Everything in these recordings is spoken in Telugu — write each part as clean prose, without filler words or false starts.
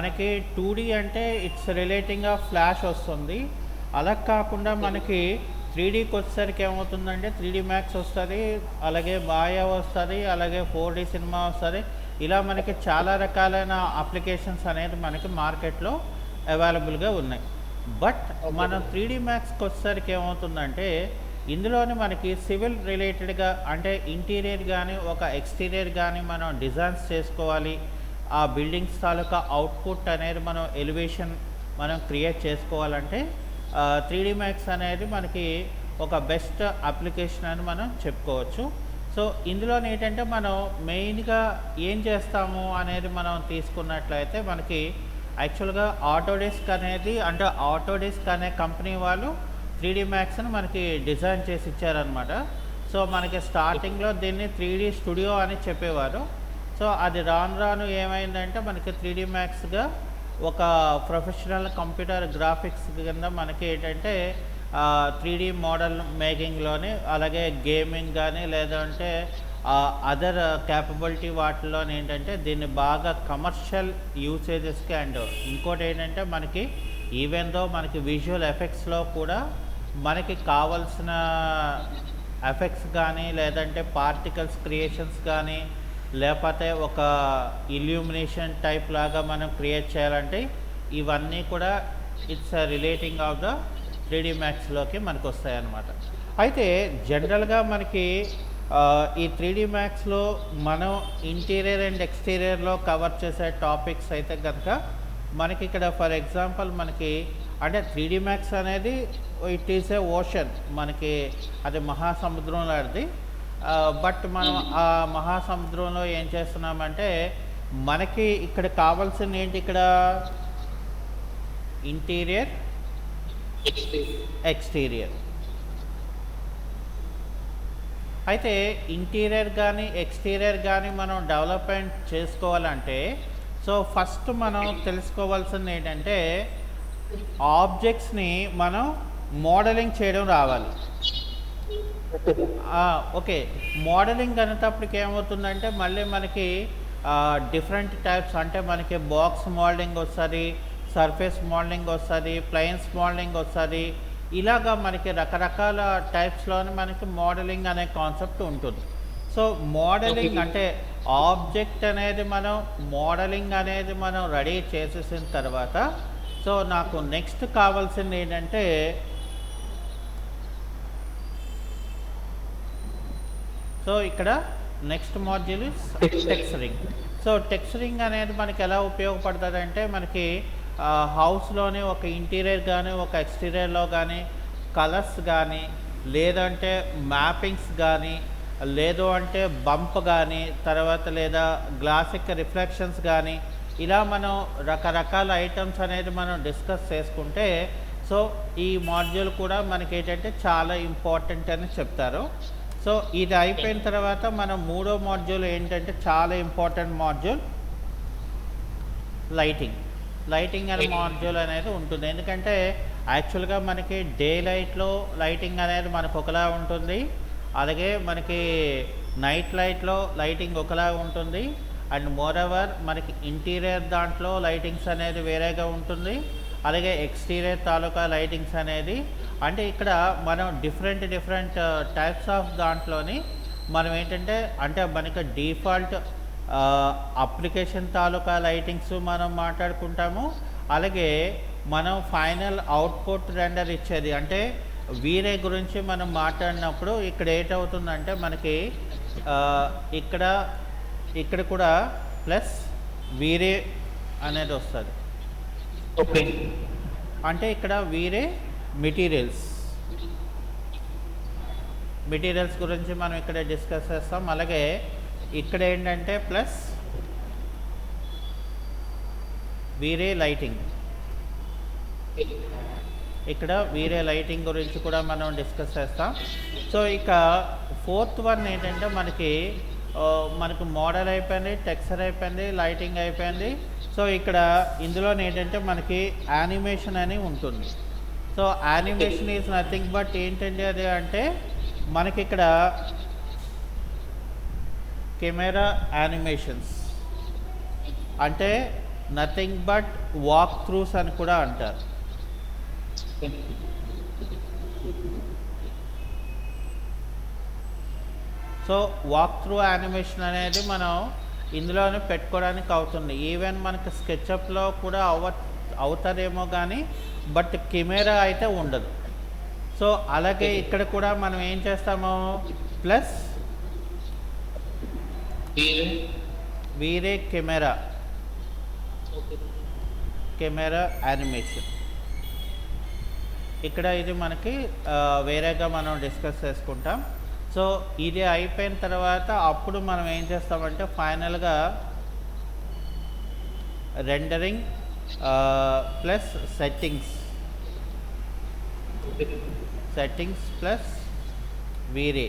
మనకి 2D అంటే ఇట్స్ రిలేటింగ్ ఆఫ్ ఫ్లాష్ వస్తుంది. అలా కాకుండా మనకి 3Dకి వచ్చేసరికి ఏమవుతుందంటే 3D మ్యాక్స్ వస్తుంది, అలాగే మాయా వస్తుంది, అలాగే 4D సినిమా వస్తుంది. ఇలా మనకి చాలా రకాలైన అప్లికేషన్స్ అనేది మనకి మార్కెట్లో అవైలబుల్గా ఉన్నాయి. బట్ మనం 3D మ్యాక్స్కి వచ్చేసరికి ఏమవుతుందంటే ఇందులోనే మనకి సివిల్ రిలేటెడ్గా అంటే ఇంటీరియర్ కానీ ఒక ఎక్స్టీరియర్ కానీ మనం డిజైన్స్ చేసుకోవాలి. ఆ బిల్డింగ్స్ తాలూకా అవుట్పుట్ అనేది మనం ఎలివేషన్ మనం క్రియేట్ చేసుకోవాలంటే 3D మ్యాక్స్ అనేది మనకి ఒక బెస్ట్ అప్లికేషన్ అని మనం చెప్పుకోవచ్చు. సో ఇందులో ఏంటంటే మనం మెయిన్గా ఏం చేస్తాము అనేది మనం తీసుకున్నట్లయితే మనకి యాక్చువల్గా ఆటోడెస్క్ అనేది అంటే ఆటోడెస్క్ అనే కంపెనీ వాళ్ళు 3D మ్యాక్స్ని మనకి డిజైన్ చేసి ఇచ్చారనమాట. సో మనకి స్టార్టింగ్లో దీన్ని 3D స్టూడియో అని చెప్పేవారు. సో అది రాను రాను ఏమైందంటే మనకి 3D మ్యాక్స్గా ఒక ప్రొఫెషనల్ కంప్యూటర్ గ్రాఫిక్స్ కింద మనకి ఏంటంటే 3D మోడల్ మేకింగ్లోని అలాగే గేమింగ్ కానీ లేదంటే అదర్ క్యాపబిలిటీ వాటిలో ఏంటంటే దీన్ని బాగా కమర్షియల్ యూసేజెస్కి అండ్ ఇంకోటి ఏంటంటే మనకి ఈవెన్ దో మనకి విజువల్ ఎఫెక్ట్స్లో కూడా మనకి కావాల్సిన ఎఫెక్ట్స్ కానీ లేదంటే పార్టికల్స్ క్రియేషన్స్ కానీ లేకపోతే ఒక ఇల్యూమినేషన్ టైప్ లాగా మనం క్రియేట్ చేయాలంటే ఇవన్నీ కూడా it's relating of the 3D మ్యాక్స్లోకి మనకు వస్తాయన్నమాట. అయితే జనరల్గా మనకి ఈ 3D మ్యాక్స్లో మనం ఇంటీరియర్ అండ్ ఎక్స్టీరియర్లో కవర్ చేసే టాపిక్స్ అయితే కనుక మనకి ఇక్కడ ఫర్ ఎగ్జాంపుల్ మనకి అంటే 3D మ్యాక్స్ అనేది ఇట్ ఈస్ ఏ ఓషన్, మనకి అది మహాసముద్రం లాంటిది. బట్ మనం ఆ మహాసముద్రంలో ఏం చేస్తున్నామంటే మనకి ఇక్కడ కావాల్సింది ఏంటి, ఇక్కడ ఇంటీరియర్ ఎక్స్టీరియర్. అయితే ఇంటీరియర్ కానీ ఎక్స్టీరియర్ కానీ మనం డెవలప్మెంట్ చేసుకోవాలంటే సో ఫస్ట్ మనం తెలుసుకోవాల్సింది ఏంటంటే ఆబ్జెక్ట్స్ని మనం మోడలింగ్ చేయడం రావాలి. ఓకే, మోడలింగ్ అనేటప్పటికి ఏమవుతుందంటే మళ్ళీ మనకి డిఫరెంట్ టైప్స్ అంటే మనకి బాక్స్ మోడలింగ్ వస్తుంది, సర్ఫేస్ మోడలింగ్ వస్తుంది, ప్లెయిన్స్ మోడలింగ్ వస్తుంది. ఇలాగా మనకి రకరకాల టైప్స్లోనే మనకి మోడలింగ్ అనే కాన్సెప్ట్ ఉంటుంది. సో మోడలింగ్ అంటే ఆబ్జెక్ట్ అనేది మనం మోడలింగ్ అనేది మనం రెడీ చేసేసిన తర్వాత సో నాకు నెక్స్ట్ కావాల్సింది ఏంటంటే సో ఇక్కడ next module texturing. So texturing అనేది మనకి ఎలా ఉపయోగపడుతుంది అంటే మనకి హౌస్లోని ఒక ఇంటీరియర్ కానీ ఒక ఎక్స్టీరియర్లో కానీ కలర్స్ కానీ లేదంటే మ్యాపింగ్స్ కానీ లేదు అంటే బంప్ కానీ తర్వాత లేదా గ్లాసిక్ రిఫ్లెక్షన్స్ కానీ ఇలా మనం రకరకాల ఐటమ్స్ అనేది మనం డిస్కస్ చేసుకుంటే సో ఈ మాడ్యూల్ కూడా మనకి ఏంటంటే చాలా ఇంపార్టెంట్ అని చెప్తారు. సో ఇది అయిపోయిన తర్వాత మనం మూడో మాడ్యూల్ ఏంటంటే చాలా ఇంపార్టెంట్ మాడ్యూల్ లైటింగ్ అనే మాడ్యూల్ అనేది ఉంటుంది. ఎందుకంటే యాక్చువల్గా మనకి డే లైట్లో లైటింగ్ అనేది మనకు ఒకలా ఉంటుంది, అలాగే మనకి నైట్ లైట్లో లైటింగ్ ఒకలా ఉంటుంది, అండ్ మోరోవర్ మనకి ఇంటీరియర్ దాంట్లో లైటింగ్స్ అనేది వేరేగా ఉంటుంది, అలాగే ఎక్స్టీరియర్ తాలూకా లైటింగ్స్ అనేది అంటే ఇక్కడ మనం డిఫరెంట్ టైప్స్ ఆఫ్ దాంట్లోని మనం ఏంటంటే అంటే మనకి డిఫాల్ట్ అప్లికేషన్ తాలూకా లైటింగ్స్ మనం మాట్లాడుకుంటాము, అలాగే మనం ఫైనల్ అవుట్పుట్ రెండర్ ఇచ్చేది అంటే వీరే గురించి మనం మాట్లాడినప్పుడు ఇక్కడ ఏంటవుతుందంటే మనకి ఇక్కడ కూడా ప్లస్ వీరే అనేది వస్తుంది. ఓకే, అంటే ఇక్కడ వీరే మెటీరియల్స్ గురించి మనం ఇక్కడ డిస్కస్ చేస్తాం. అలాగే ఇక్కడ ఏంటంటే ప్లస్ వీరే లైటింగ్, ఇక్కడ వీరే లైటింగ్ గురించి కూడా మనం డిస్కస్ చేస్తాం. సో ఇక ఫోర్త్ వన్ ఏంటంటే మనకి మోడల్ అయిపోయింది, టెక్స్చర్ అయిపోయింది, లైటింగ్ అయిపోయింది. సో ఇక్కడ ఇందులో ఏంటంటే మనకి యానిమేషన్ అని ఉంటుంది. So animation is nothing but ఏంటంటే అది అంటే మనకి ఇక్కడ కెమెరా యానిమేషన్స్ అంటే నథింగ్ బట్ వాక్ త్రూస్ అని కూడా అంటారు. సో వాక్ త్రూ యానిమేషన్ అనేది మనం ఇందులోనే పెట్టుకోవడానికి అవుతుంది. ఈవెన్ మనకి స్కెచ్అప్లో కూడా అవుతుందేమో కానీ బట్ కెమెరా అయితే ఉండదు. సో అలాగే ఇక్కడ కూడా మనం ఏం చేస్తాము, ప్లస్ వీరే కెమెరా యానిమేషన్ ఇక్కడ ఇది మనకి వేరేగా మనం డిస్కస్ చేసుకుంటాం. సో ఇది అయిపోయిన తర్వాత అప్పుడు మనం ఏం చేస్తామంటే ఫైనల్గా రెండరింగ్ ప్లస్ సెట్టింగ్స్ ప్లస్ వీరే.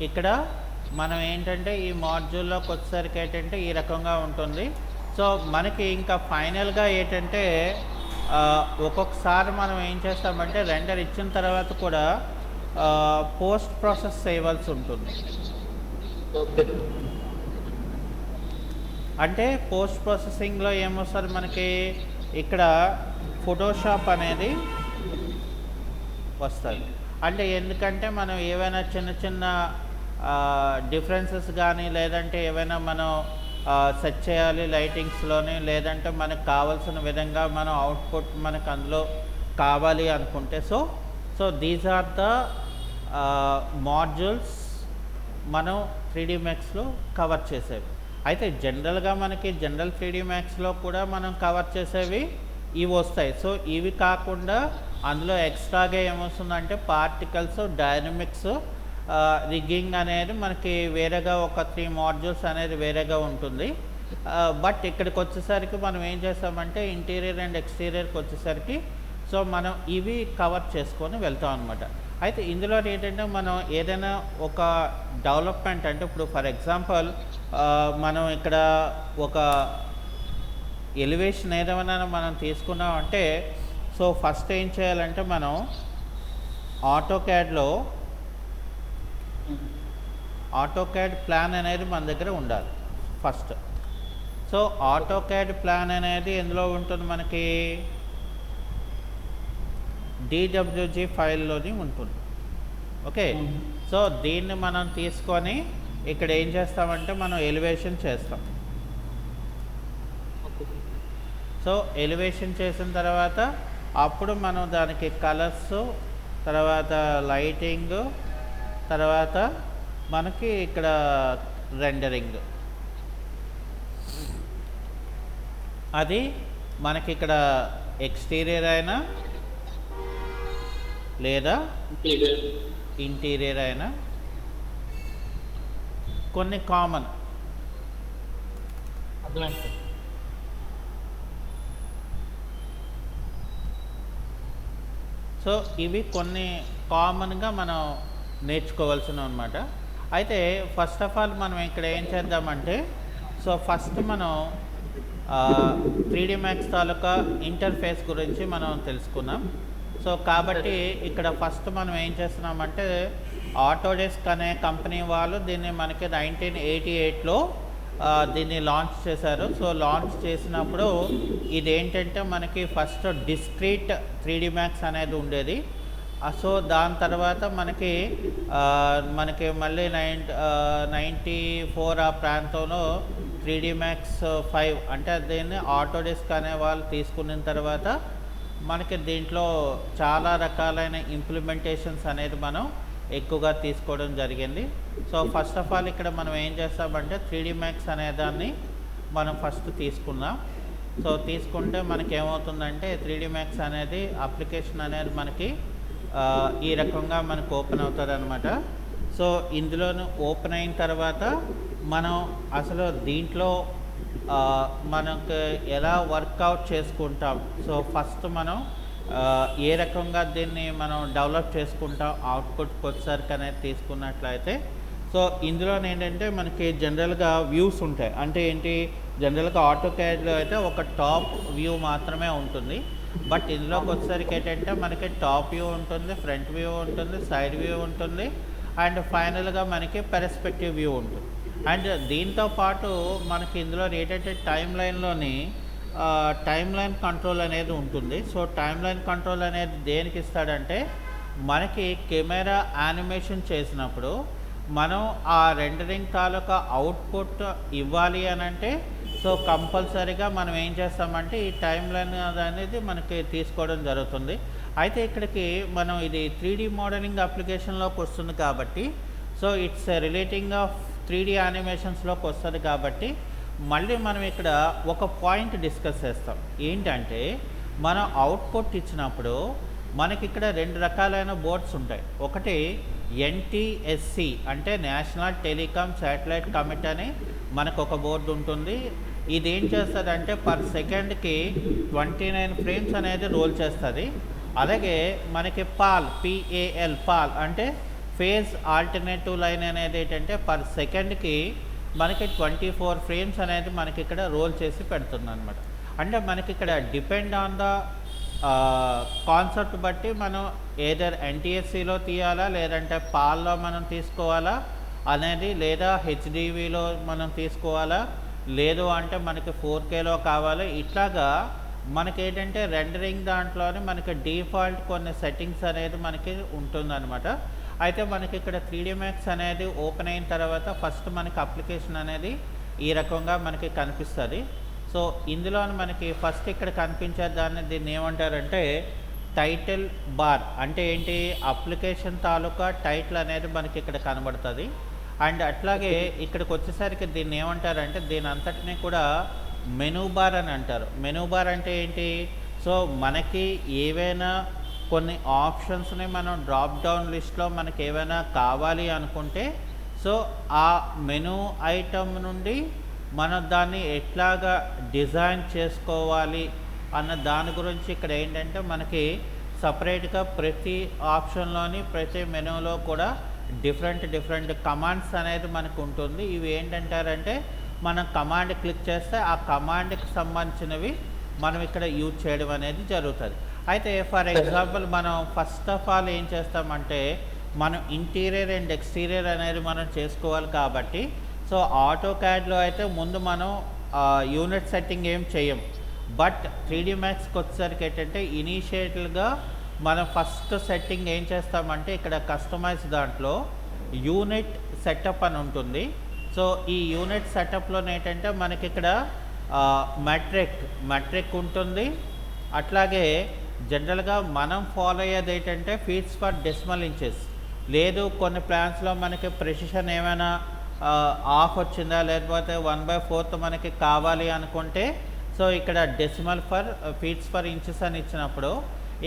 ఇక్కడ మనం ఏంటంటే ఈ మాడ్యూల్లోకి వచ్చేసరికి ఏంటంటే ఈ రకంగా ఉంటుంది. సో మనకి ఇంకా ఫైనల్గా ఏంటంటే ఒక్కొక్కసారి మనం ఏం చేస్తామంటే రెండర్ ఇచ్చిన తర్వాత కూడా పోస్ట్ ప్రాసెస్ చేయవలసి ఉంటుంది. అంటే పోస్ట్ ప్రాసెసింగ్లో ఏమొస్తుంది మనకి, ఇక్కడ ఫోటోషాప్ అనేది వస్తుంది. అంటే ఎందుకంటే మనం ఏవైనా చిన్న చిన్న డిఫరెన్సెస్ కానీ లేదంటే ఏవైనా మనం సెట్ చేయాలి లైటింగ్స్లోని, లేదంటే మనకు కావాల్సిన విధంగా మనం అవుట్పుట్ మనకు అందులో కావాలి అనుకుంటే so these are the modules మనం 3D Maxలో కవర్ చేసేవి. అయితే జనరల్గా మనకి జనరల్ 3D Maxలో కూడా మనం కవర్ చేసేవి ఇవి వస్తాయి. సో ఇవి కాకుండా అందులో ఎక్స్ట్రాగా ఏమొస్తుందంటే పార్టికల్స్, డైనమిక్స్, రిగ్గింగ్ అనేది మనకి వేరేగా ఒక 3 మాడ్యూల్స్ అనేది వేరేగా ఉంటుంది. బట్ ఇక్కడికి వచ్చేసరికి మనం ఏం చేస్తామంటే ఇంటీరియర్ అండ్ ఎక్స్టీరియర్కి వచ్చేసరికి సో మనం ఇవి కవర్ చేసుకొని వెళ్తాం అనమాట. అయితే ఇందులో ఏంటంటే మనం ఏదైనా ఒక డెవలప్మెంట్ అంటే ఇప్పుడు ఫర్ ఎగ్జాంపుల్ మనం ఇక్కడ ఒక ఎలివేషన్ ఏదైనా మనం తీసుకున్నాం అంటే సో ఫస్ట్ ఏం చేయాలంటే మనం ఆటోకాడ్ ప్లాన్ అనేది మన దగ్గర ఉండాలి ఫస్ట్. సో ఆటోకాడ్ ప్లాన్ అనేది ఎందులో ఉంటుంది మనకి, DWG ఫైల్లోని ఉంటుంది. ఓకే, సో దీన్ని మనం తీసుకొని ఇక్కడ ఏం చేస్తామంటే మనం ఎలివేషన్ చేస్తాం. సో ఎలివేషన్ చేసిన తర్వాత అప్పుడు మనం దానికి కలర్స్, తర్వాత లైటింగ్, తర్వాత మనకి ఇక్కడ రెండరింగ్, అది మనకి ఇక్కడ ఎక్స్టీరియర్ అయినా లేదా ఇంటీరియర్ అయినా కొన్ని కామన్. సో ఇవి కొన్ని కామన్గా మనం నేర్చుకోవాల్సినవి అనమాట. అయితే ఫస్ట్ ఆఫ్ ఆల్ మనం ఇక్కడ ఏం చేద్దామంటే సో ఫస్ట్ మనం 3D Max తాలూకా ఇంటర్ఫేస్ గురించి మనం తెలుసుకున్నాం. సో కాబట్టి ఇక్కడ ఫస్ట్ మనం ఏం చేస్తున్నామంటే ఆటోడెస్క్ అనే కంపెనీ వాళ్ళు దీన్ని మనకి 1988లో దీన్ని లాంచ్ చేశారు. సో లాంచ్ చేసినప్పుడు ఇదేంటంటే మనకి ఫస్ట్ డిస్క్రీట్ 3D Max అనేది ఉండేది. సో దాని తర్వాత మనకి మళ్ళీ 94 ఆ ప్రాంతంలో 3D Max 5 అంటే దీన్ని ఆటోడెస్క్ అనే వాళ్ళు తీసుకున్న తర్వాత మనకి దీంట్లో చాలా రకాలైన ఇంప్లిమెంటేషన్స్ అనేది మనం ఎక్కువగా తీసుకోవడం జరిగింది. సో ఫస్ట్ ఆఫ్ ఆల్ ఇక్కడ మనం ఏం చేస్తామంటే 3D Max అనే దాన్ని మనం ఫస్ట్ తీసుకుందాం. సో తీసుకుంటే మనకి ఏమవుతుందంటే 3D Max అనేది అప్లికేషన్ అనేది మనకి ఈ రకంగా మనకు ఓపెన్ అవుతుంది అనమాట. సో ఇందులోను ఓపెన్ అయిన తర్వాత మనం అసలు దీంట్లో మనకు ఎలా వర్కౌట్ చేసుకుంటాం, సో ఫస్ట్ మనం ఏ రకంగా దీన్ని మనం డెవలప్ చేసుకుంటాం అవుట్పుట్కి వచ్చేసరికి అనేది తీసుకున్నట్లయితే సో ఇందులో ఏంటంటే మనకి జనరల్గా వ్యూస్ ఉంటాయి. అంటే ఏంటి, జనరల్గా ఆటోకాడ్లో అయితే ఒక టాప్ వ్యూ మాత్రమే ఉంటుంది. బట్ ఇందులోకి వచ్చేసరికి ఏంటంటే మనకి టాప్ వ్యూ ఉంటుంది, ఫ్రంట్ వ్యూ ఉంటుంది, సైడ్ వ్యూ ఉంటుంది, అండ్ ఫైనల్గా మనకి పెర్స్పెక్టివ్ వ్యూ ఉంటుంది. అండ్ దీంతో పాటు మనకి ఇందులో ఏంటంటే టైమ్ లైన్ కంట్రోల్ అనేది ఉంటుంది. సో టైమ్ లైన్ కంట్రోల్ అనేది దేనికి ఇస్తాడంటే, మనకి కెమెరా యానిమేషన్ చేసినప్పుడు మనం ఆ రెండరింగ్ తాలూకా అవుట్పుట్ ఇవ్వాలి అని అంటే, సో కంపల్సరీగా మనం ఏం చేస్తామంటే ఈ టైమ్ లైన్ అనేది మనకి తీసుకోవడం జరుగుతుంది. అయితే ఇక్కడికి మనం ఇది 3D మోడలింగ్ అప్లికేషన్లోకి వస్తుంది కాబట్టి, so it's relating of 3D యానిమేషన్స్లోకి వస్తుంది కాబట్టి, మళ్ళీ మనం ఇక్కడ ఒక పాయింట్ డిస్కస్ చేస్తాం. ఏంటంటే మనం అవుట్పుట్ ఇచ్చినప్పుడు మనకి ఇక్కడ 2 రకాలైన బోర్డ్స్ ఉంటాయి. ఒకటి ఎన్టీఎస్సి అంటే నేషనల్ టెలికాం శాటిలైట్ కమిటీ అని మనకు ఒక బోర్డు ఉంటుంది. ఇది ఏం చేస్తుందంటే పర్ సెకండ్కి 29 ఫ్రేమ్స్ అనేది రోల్ చేస్తుంది. అలాగే మనకి పాల్ అంటే ఫేజ్ ఆల్టర్నేటివ్ లైన్ అనేది ఏంటంటే పర్ సెకండ్కి మనకి 24 ఫ్రేమ్స్ అనేది మనకి ఇక్కడ రోల్ చేసి పెడుతుంది అనమాట. అంటే మనకి ఇక్కడ డిపెండ్ ఆన్ ద కాన్సెప్ట్ బట్టి మనం ఏదర్ ఎన్టీఎస్సిలో తీయాలా, లేదంటే పాల్లో మనం తీసుకోవాలా అనేది, లేదా హెచ్డివిలో మనం తీసుకోవాలా, లేదు అంటే మనకి 4Kలో కావాలి. ఇట్లాగా మనకి ఏంటంటే రెండరింగ్ దాంట్లోనే మనకి డిఫాల్ట్ కొన్ని సెట్టింగ్స్ అనేది మనకి ఉంటుందన్నమాట. అయితే మనకి ఇక్కడ 3D Max అనేది ఓపెన్ అయిన తర్వాత ఫస్ట్ మనకి అప్లికేషన్ అనేది ఈ రకంగా మనకి కనిపిస్తుంది. సో ఇందులో మనకి ఫస్ట్ ఇక్కడ కనిపించే దీన్ని ఏమంటారంటే టైటిల్ బార్. అంటే ఏంటి, అప్లికేషన్ తాలూకా టైటిల్ అనేది మనకి ఇక్కడ కనబడుతుంది. అండ్ అట్లాగే ఇక్కడికి వచ్చేసరికి దీన్ని ఏమంటారంటే దీని అంతటినీ కూడా మెనూ బార్ అని అంటారు. మెనూ బార్ అంటే ఏంటి, సో మనకి ఏవైనా కొన్ని ఆప్షన్స్ని మనం డ్రాప్ డౌన్ లిస్ట్లో మనకి ఏమైనా కావాలి అనుకుంటే, సో ఆ మెనూ ఐటమ్ నుండి మనం దాన్ని ఎట్లాగా డిజైన్ చేసుకోవాలి అన్న దాని గురించి ఇక్కడ ఏంటంటే మనకి సపరేట్గా ప్రతి ఆప్షన్లోని ప్రతి మెనూలో కూడా డిఫరెంట్ కమాండ్స్ అనేది మనకు ఉంటుంది. ఇవి ఏంటంటారంటే మనం కమాండ్ క్లిక్ చేస్తే ఆ కమాండ్కి సంబంధించినవి మనం ఇక్కడ యూజ్ చేయడం అనేది జరుగుతుంది. అయితే ఫర్ ఎగ్జాంపుల్ మనం ఫస్ట్ ఆఫ్ ఆల్ ఏం చేస్తామంటే మనం ఇంటీరియర్ అండ్ ఎక్స్టీరియర్ అనేది మనం చేసుకోవాలి కాబట్టి, సో ఆటో క్యాడ్లో అయితే ముందు మనం యూనిట్ సెట్టింగ్ ఏం చేయం. బట్ 3D Maxకి వచ్చేసరికి ఏంటంటే ఇనీషియల్గా మనం ఫస్ట్ సెట్టింగ్ ఏం చేస్తామంటే ఇక్కడ కస్టమైజ్ దాంట్లో యూనిట్ సెటప్ అని ఉంటుంది. సో ఈ యూనిట్ సెటప్లో ఏంటంటే మనకి ఇక్కడ మెట్రిక్ ఉంటుంది. అట్లాగే జనరల్గా మనం ఫాలో అయ్యేది ఏంటంటే ఫీట్స్ ఫర్ డెసిమల్ ఇంచెస్. లేదు కొన్ని ప్లాన్స్లో మనకి ప్రెసిషన్ ఏమైనా ఆఫ్ వచ్చిందా, లేకపోతే 1/4 మనకి కావాలి అనుకుంటే, సో ఇక్కడ decimal for feets for inches అని ఇచ్చినప్పుడు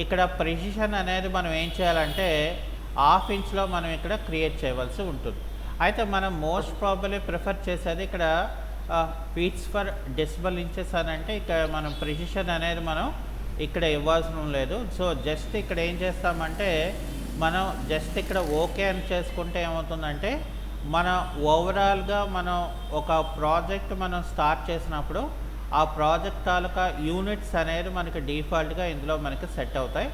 ఇక్కడ ప్రెసిషన్ అనేది మనం ఏం చేయాలంటే ½ ఇంచ్లో మనం ఇక్కడ క్రియేట్ చేయవలసి ఉంటుంది. అయితే మనం మోస్ట్ ప్రాబబ్లీ ప్రిఫర్ చేసేది ఇక్కడ ఫీట్స్ ఫర్ డెసిమల్ ఇంచెస్ అని అంటే ఇక్కడ మనం ప్రెసిషన్ అనేది మనం ఇక్కడ ఇవ్వాల్సిన లేదు. సో జస్ట్ ఇక్కడ ఏం చేస్తామంటే మనం జస్ట్ ఇక్కడ ఓకే అని చేసుకుంటే ఏమవుతుందంటే మన ఓవరాల్గా మనం ఒక ప్రాజెక్ట్ మనం స్టార్ట్ చేసినప్పుడు ఆ ప్రాజెక్ట్ తాలూకా యూనిట్స్ అనేది మనకి డిఫాల్ట్గా ఇందులో మనకి సెట్ అవుతాయి.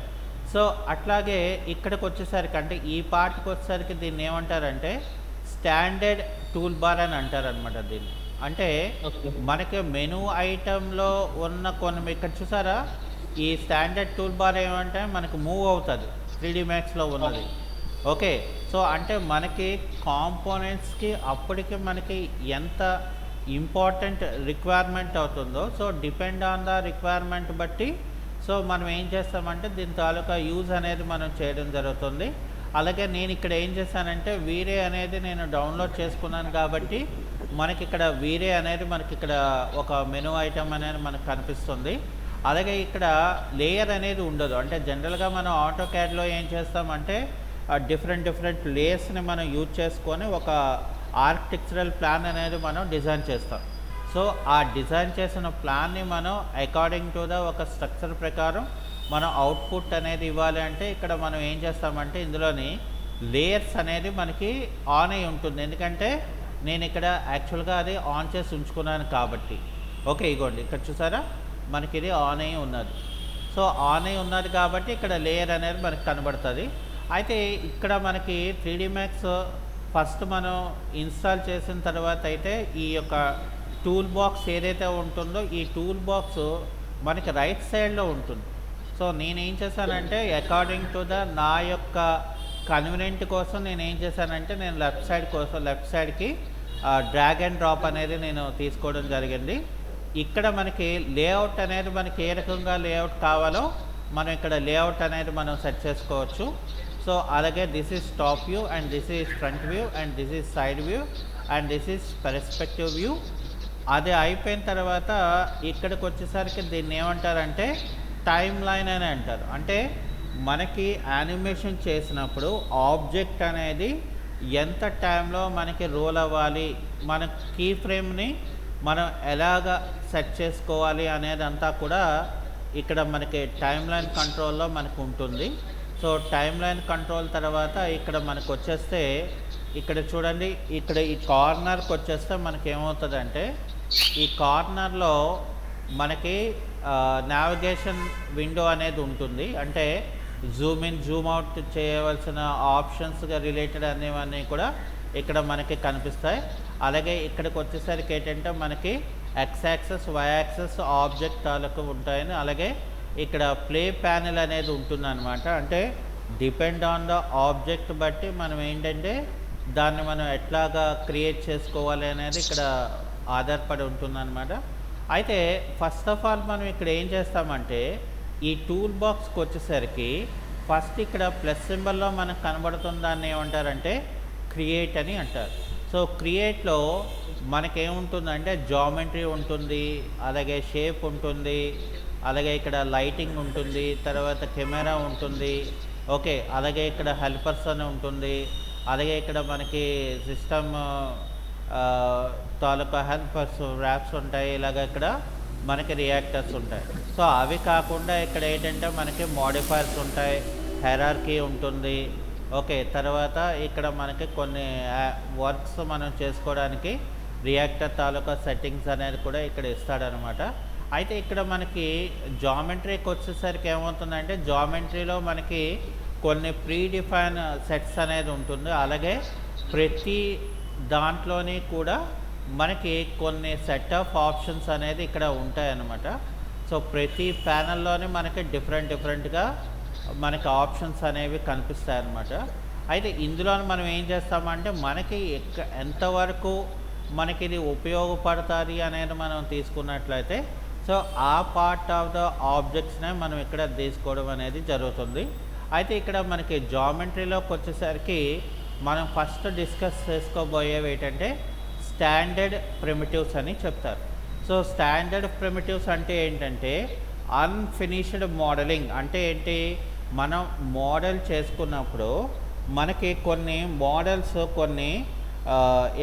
సో అట్లాగే ఇక్కడికి వచ్చేసరికి అంటే ఈ పార్ట్కి వచ్చేసరికి దీన్ని ఏమంటారంటే స్టాండర్డ్ టూల్ బార్ అని అంటారనమాట. దీన్ని అంటే మనకి మెనూ ఐటెంలో ఉన్న కొన్ని ఇక్కడ చూసారా, ఈ స్టాండర్డ్ టూల్ బార్ ఏమంటే మనకి మూవ్ అవుతుంది 3D Maxలో ఉన్నది. ఓకే, సో అంటే మనకి కాంపోనెంట్స్కి అప్పటికి మనకి ఎంత ఇంపార్టెంట్ రిక్వైర్మెంట్ అవుతుందో, so depend on the requirement బట్టి సో మనం ఏం చేస్తామంటే దీని తాలూకా యూజ్ అనేది మనం చేయడం జరుగుతుంది. అలాగే నేను ఇక్కడ ఏం చేశానంటే వీరే అనేది నేను డౌన్లోడ్ చేసుకున్నాను కాబట్టి మనకి ఇక్కడ వీరే అనేది మనకి ఇక్కడ ఒక మెనూ ఐటమ్ అనేది మనకు కనిపిస్తుంది. అలాగే ఇక్కడ లేయర్ అనేది ఉండదు. అంటే జనరల్గా మనం ఆటో క్యాడ్లో ఏం చేస్తామంటే డిఫరెంట్ లేయర్స్ని మనం యూజ్ చేసుకొని ఒక ఆర్కిటెక్చరల్ ప్లాన్ అనేది మనం డిజైన్ చేస్తాం. సో ఆ డిజైన్ చేసిన ప్లాన్ని మనం అకార్డింగ్ టు ద ఒక స్ట్రక్చర్ ప్రకారం మనం అవుట్పుట్ అనేది ఇవ్వాలి. అంటే ఇక్కడ మనం ఏం చేస్తామంటే ఇందులోని లేయర్స్ అనేది మనకి ఆన్ అయి ఉంటుంది. ఎందుకంటే నేను ఇక్కడ యాక్చువల్గా అది ఆన్ చేసి ఉంచుకున్నాను కాబట్టి. ఓకే, ఇగోండి ఇక్కడ చూసారా మనకి ఇది ఆన్ అయి ఉన్నది. సో ఆన్ అయి ఉన్నది కాబట్టి ఇక్కడ లేయర్ అనేది మనకి కనబడుతుంది. అయితే ఇక్కడ మనకి 3D Max ఫస్ట్ మనం ఇన్స్టాల్ చేసిన తర్వాత అయితే ఈ యొక్క టూల్ బాక్స్ ఏదైతే ఉంటుందో ఈ టూల్ బాక్స్ మనకి రైట్ సైడ్లో ఉంటుంది. సో నేనేం చేశానంటే అకార్డింగ్ టు నా యొక్క కన్వీనియంట్ కోసం నేనేం చేశానంటే నేను లెఫ్ట్ సైడ్కి డ్రాగ్ అండ్ డ్రాప్ అనేది నేను తీసుకోవడం జరిగింది. ఇక్కడ మనకి లేఅవుట్ అనేది మనకి ఏ రకంగా లేఅవుట్ కావాలో మనం ఇక్కడ లేఅవుట్ అనేది మనం సెట్ చేసుకోవచ్చు. సో అలాగే this is top view and this is front view and this is side view and this is perspective view. అది అయిపోయిన తర్వాత ఇక్కడికి వచ్చేసరికి దీన్ని ఏమంటారంటే టైమ్ లైన్ అని అంటారు. అంటే మనకి యానిమేషన్ చేసినప్పుడు ఆబ్జెక్ట్ అనేది ఎంత టైంలో మనకి రోల్ అవ్వాలి, మన కీ ఫ్రేమ్ని మనం ఎలాగ సెట్ చేసుకోవాలి అనేది అంతా కూడా ఇక్కడ మనకి టైమ్ లైన్ కంట్రోల్లో మనకు ఉంటుంది. సో టైమ్ లైన్ కంట్రోల్ తర్వాత ఇక్కడ మనకు వచ్చేస్తే ఇక్కడ చూడండి, ఇక్కడ ఈ కార్నర్కి వచ్చేస్తే మనకి ఏమవుతుందంటే ఈ కార్నర్లో మనకి నావిగేషన్ విండో అనేది ఉంటుంది. అంటే జూమ్ ఇన్ జూమ్ అవుట్ చేయవలసిన ఆప్షన్స్గా రిలేటెడ్ అనేవన్నీ కూడా ఇక్కడ మనకి కనిపిస్తాయి. అలాగే ఇక్కడికి వచ్చేసరికి ఏంటంటే మనకి X axes, Y axes object తాలూకు ఉంటాయని, అలాగే ఇక్కడ ప్లే ప్యానెల్ అనేది ఉంటుందన్నమాట. అంటే డిపెండ్ ఆన్ ద ఆబ్జెక్ట్ బట్టి మనం ఏంటంటే దాన్ని మనం ఎట్లాగా క్రియేట్ చేసుకోవాలి అనేది ఇక్కడ ఆధారపడి ఉంటుందన్నమాట. అయితే ఫస్ట్ ఆఫ్ ఆల్ మనం ఇక్కడ ఏం చేస్తామంటే ఈ టూల్ బాక్స్కి వచ్చేసరికి ఫస్ట్ ఇక్కడ ప్లస్ సింబల్లో మనకు కనబడుతున్న దాన్ని ఏమంటారంటే క్రియేట్ అని అంటారు. సో క్రియేట్లో మనకేముంటుందంటే జామెట్రీ ఉంటుంది, అలాగే షేప్ ఉంటుంది, అలాగే ఇక్కడ లైటింగ్ ఉంటుంది, తర్వాత కెమెరా ఉంటుంది, ఓకే, అలాగే ఇక్కడ హెల్పర్స్ అని ఉంటుంది, అలాగే ఇక్కడ మనకి సిస్టమ్ తాలూకా హెల్పర్స్ ర్యాప్స్ ఉంటాయి, ఇలాగ ఇక్కడ మనకి రియాక్టర్స్ ఉంటాయి. సో అవి కాకుండా ఇక్కడ ఏంటంటే మనకి మోడిఫైర్స్ ఉంటాయి, హెరార్కీ ఉంటుంది, ఓకే, తర్వాత ఇక్కడ మనకి కొన్ని వర్క్స్ మనం చేసుకోవడానికి రియాక్టర్ తాలూకా సెట్టింగ్స్ అనేది కూడా ఇక్కడ ఇస్తాడనమాట. అయితే ఇక్కడ మనకి జామెట్రీకి వచ్చేసరికి ఏమవుతుందంటే జామెట్రీలో మనకి కొన్ని ప్రీ డిఫైన్ సెట్స్ అనేది ఉంటుంది. అలాగే ప్రతి దాంట్లోని కూడా మనకి కొన్ని సెట్ ఆఫ్ ఆప్షన్స్ అనేది ఇక్కడ ఉంటాయన్నమాట. సో ప్రతి ప్యానల్లోని మనకి డిఫరెంట్గా మనకి ఆప్షన్స్ అనేవి కనిపిస్తాయి అన్నమాట. అయితే ఇందులో మనం ఏం చేస్తామంటే మనకి ఎంతవరకు మనకి ఇది ఉపయోగపడుతుంది అనేది మనం తీసుకున్నట్లయితే సో ఆ పార్ట్ ఆఫ్ ద ఆబ్జెక్ట్స్నే మనం ఇక్కడ తీసుకోవడం అనేది జరుగుతుంది. అయితే ఇక్కడ మనకి జామెట్రీలోకి వచ్చేసరికి మనం ఫస్ట్ డిస్కస్ చేసుకోబోయేవి ఏంటంటే స్టాండర్డ్ ప్రిమిటివ్స్ అని చెప్తారు. సో స్టాండర్డ్ ప్రిమిటివ్స్ అంటే ఏంటంటే అన్ఫినిష్డ్ మోడలింగ్. అంటే ఏంటి, మనం మోడల్ చేసుకున్నప్పుడు మనకి కొన్ని మోడల్స్ కొన్ని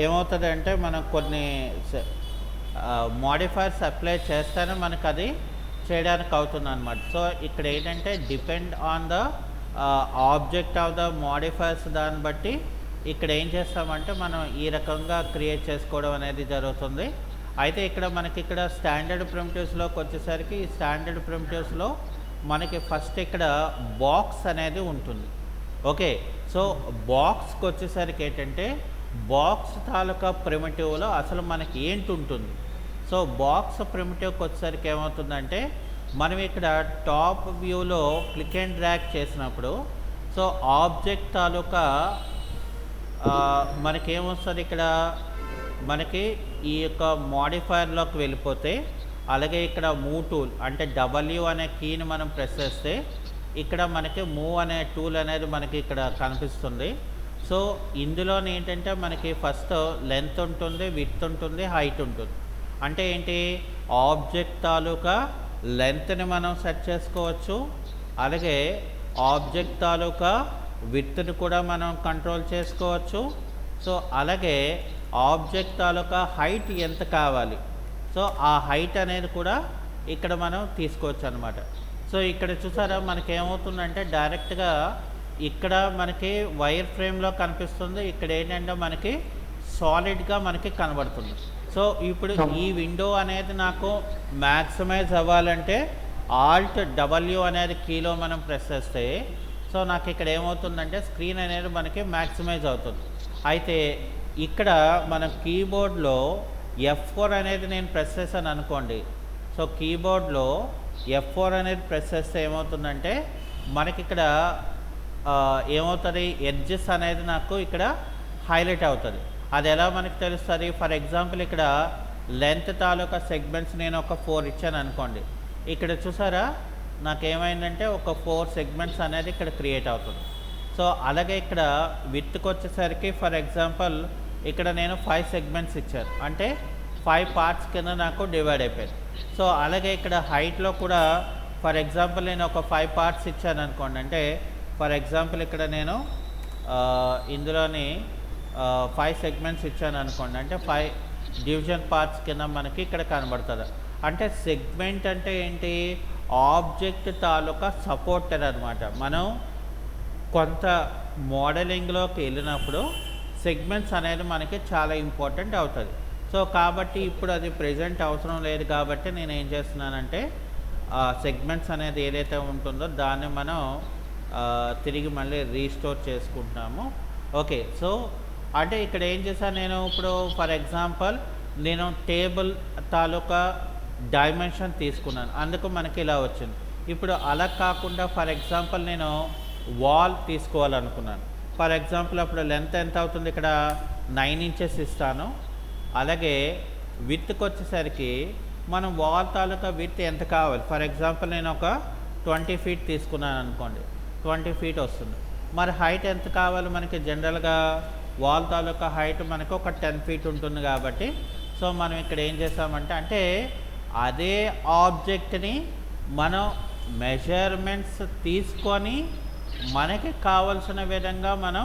ఏమవుతుందంటే మనం కొన్ని మోడిఫైర్స్ అప్లై చేస్తేనే మనకు అది చేయడానికి అవుతుంది అనమాట. సో ఇక్కడ ఏంటంటే depend on the object of the modifiers దాన్ని బట్టి ఇక్కడ ఏం చేస్తామంటే మనం ఈ రకంగా క్రియేట్ చేసుకోవడం అనేది జరుగుతుంది. అయితే ఇక్కడ మనకి ఇక్కడ స్టాండర్డ్ ప్రిమిటివ్స్లోకి వచ్చేసరికి ఈ స్టాండర్డ్ ప్రిమిటివ్స్లో మనకి ఫస్ట్ ఇక్కడ బాక్స్ అనేది ఉంటుంది. ఓకే, సో బాక్స్కి వచ్చేసరికి ఏంటంటే బాక్స్ తాలూకా ప్రిమిటివ్లో అసలు మనకి ఏంటి ఉంటుంది. సో బాక్స్ ప్రిమిటివ్కి వచ్చేసరికి ఏమవుతుందంటే మనం ఇక్కడ టాప్ వ్యూలో క్లిక్ అండ్ డ్రాగ్ చేసినప్పుడు సో ఆబ్జెక్ట్ తాలూకా మనకేమొస్తుంది, ఇక్కడ మనకి ఈ యొక్క మోడిఫైర్లోకి వెళ్ళిపోతే అలాగే ఇక్కడ మూవ్ టూల్ అంటే డబ్ల్యూ అనే కీని మనం ప్రెస్ చేస్తే ఇక్కడ మనకి మూవ్ అనే టూల్ అనేది మనకి ఇక్కడ కనిపిస్తుంది. సో ఇందులో ఏంటంటే మనకి ఫస్ట్ లెంత్ ఉంటుంది, విడ్త్ ఉంటుంది, హైట్ ఉంటుంది. అంటే ఏంటి, ఆబ్జెక్ట్ తాలూకా లెంత్ని మనం సెట్ చేసుకోవచ్చు, అలాగే ఆబ్జెక్ట్ తాలూకా విడ్త్ని కూడా మనం కంట్రోల్ చేసుకోవచ్చు. సో అలాగే ఆబ్జెక్ట్ తాలూకా హైట్ ఎంత కావాలి, సో ఆ హైట్ అనేది కూడా ఇక్కడ మనం తీసుకోవచ్చు అనమాట. సో ఇక్కడ చూసారా మనకి ఏమవుతుందంటే డైరెక్ట్గా ఇక్కడ మనకి వైర్ ఫ్రేమ్లో కనిపిస్తుంది, ఇక్కడ ఏంటంటే మనకి సాలిడ్గా మనకి కనబడుతుంది. సో ఇప్పుడు ఈ విండో అనేది నాకు మ్యాక్సిమైజ్ అవ్వాలంటే ఆల్ట్ డబ్ల్యూ అనేది కీలో మనం ప్రెస్ చేస్తే సో నాకు ఇక్కడ ఏమవుతుందంటే స్క్రీన్ అనేది మనకి మ్యాక్సిమైజ్ అవుతుంది. అయితే ఇక్కడ మన కీబోర్డ్లో F4 అనేది నేను ప్రెస్ చేశాను అనుకోండి. సో కీబోర్డ్లో F4 అనేది ప్రెస్ చేస్తే ఏమవుతుందంటే మనకి ఇక్కడ ఏమవుతుంది, ఎడ్జెస్ అనేది నాకు ఇక్కడ హైలైట్ అవుతుంది. అది ఎలా మనకి తెలుస్తుంది? ఫర్ ఎగ్జాంపుల్ ఇక్కడ లెంత్ తాలూకా సెగ్మెంట్స్ నేను ఒక 4 ఇచ్చాను అనుకోండి. ఇక్కడ చూసారా నాకేమైందంటే ఒక 4 సెగ్మెంట్స్ అనేది ఇక్కడ క్రియేట్ అవుతుంది. సో అలాగే ఇక్కడ విత్కి వచ్చేసరికి ఫర్ ఎగ్జాంపుల్ ఇక్కడ నేను 5 సెగ్మెంట్స్ ఇచ్చాను, అంటే 5 పార్ట్స్ కింద నాకు డివైడ్ అయిపోయింది. సో అలాగే ఇక్కడ హైట్లో కూడా ఫర్ ఎగ్జాంపుల్ నేను ఒక 5 పార్ట్స్ ఇచ్చాను అనుకోండి. అంటే ఫర్ ఎగ్జాంపుల్ ఇక్కడ నేను ఇందులోని 5 సెగ్మెంట్స్ ఇచ్చాను అనుకోండి. అంటే 5 డివిజన్ పార్ట్స్ కింద మనకి ఇక్కడ కనబడుతుంది. అంటే సెగ్మెంట్ అంటే ఏంటి? ఆబ్జెక్ట్ తాలూకా సపోర్టర్ అనమాట. మనం కొంత మోడలింగ్లోకి వెళ్ళినప్పుడు సెగ్మెంట్స్ అనేది మనకి చాలా ఇంపార్టెంట్ అవుతుంది. సో కాబట్టి ఇప్పుడు అది ప్రెజెంట్ అవసరం లేదు కాబట్టి నేను ఏం చేస్తున్నానంటే సెగ్మెంట్స్ అనేది ఏదైతే ఉంటుందో దాన్ని మనం తిరిగి మళ్ళీ రీస్టోర్ చేసుకుంటున్నాము. ఓకే, సో అంటే ఇక్కడ ఏం చేశాను నేను ఇప్పుడు ఫర్ ఎగ్జాంపుల్ నేను టేబుల్ తాలూకా డైమెన్షన్ తీసుకున్నాను, అందుకు మనకి ఇలా వచ్చింది. ఇప్పుడు అలా కాకుండా ఫర్ ఎగ్జాంపుల్ నేను వాల్ తీసుకోవాలనుకున్నాను. ఫర్ ఎగ్జాంపుల్ అప్పుడు లెంత్ ఎంత అవుతుంది? ఇక్కడ 9 ఇంచెస్ ఇస్తాను. అలాగే విత్కి వచ్చేసరికి మనం వాల్ తాలూకా విత్ ఎంత కావాలి? ఫర్ ఎగ్జాంపుల్ నేను ఒక 20 ఫీట్ తీసుకున్నాను అనుకోండి, 20 ఫీట్ వస్తుంది. మరి హైట్ ఎంత కావాలి మనకి? జనరల్గా వాల్ తాలూకా హైట్ మనకు ఒక 10 ఫీట్ ఉంటుంది కాబట్టి సో మనం ఇక్కడ ఏం చేసామంటే అంటే అదే ఆబ్జెక్ట్ని మనం మెజర్మెంట్స్ తీసుకొని మనకి కావలసిన విధంగా మనం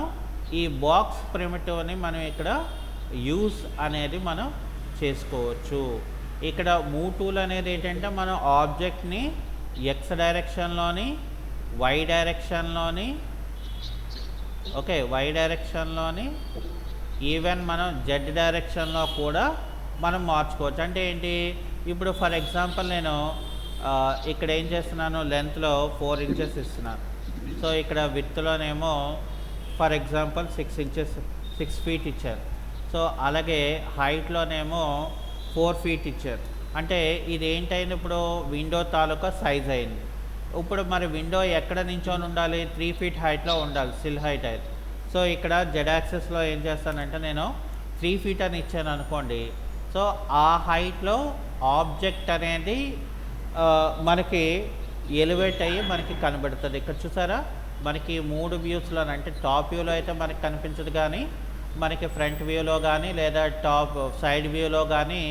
ఈ బాక్స్ ప్రిమిటివ్ని మనం ఇక్కడ యూస్ అనేది మనం చేసుకోవచ్చు. ఇక్కడ మూవ్ టూల్ అనేది ఏంటంటే మనం ఆబ్జెక్ట్ని ఎక్స్ డైరెక్షన్లోని, వై డైరెక్షన్లోని, ఓకే వై డైరెక్షన్లోని, ఈవెన్ మనం జెడ్ డైరెక్షన్లో కూడా మనం మార్చుకోవచ్చు. అంటే ఏంటి? ఇప్పుడు ఫర్ ఎగ్జాంపుల్ నేను ఇక్కడ ఏం చేస్తున్నాను, లెంత్లో 4 ఇంచెస్ ఇస్తున్నాను. సో ఇక్కడ విత్లోనేమో ఫర్ ఎగ్జాంపుల్ 6 ఫీట్ ఇచ్చారు. సో అలాగే హైట్లోనేమో 4 ఫీట్ ఇచ్చారు. అంటే ఇది ఏంటైంది? ఇప్పుడు విండో తాలూకా సైజ్ అయింది. ఇప్పుడు మరి విండో ఎక్కడ నించొని ఉండాలి? 3 ఫీట్ హైట్లో ఉండాలి, సిల్ హైట్ అయితే. సో ఇక్కడ జెడ్ యాక్సెస్లో ఏం చేస్తానంటే నేను 3 ఫీట్ అని ఇచ్చాను అనుకోండి. సో ఆ హైట్లో ఆబ్జెక్ట్ అనేది మనకి ఎలివేట్ అయ్యి మనకి కనబడుతుంది. ఇక్కడ చూసారా మనకి 3 వ్యూస్లో, అంటే టాప్ వ్యూలో అయితే మనకి కనిపించదు, కానీ మనకి ఫ్రంట్ వ్యూలో కానీ లేదా టాప్ సైడ్ వ్యూలో కానీ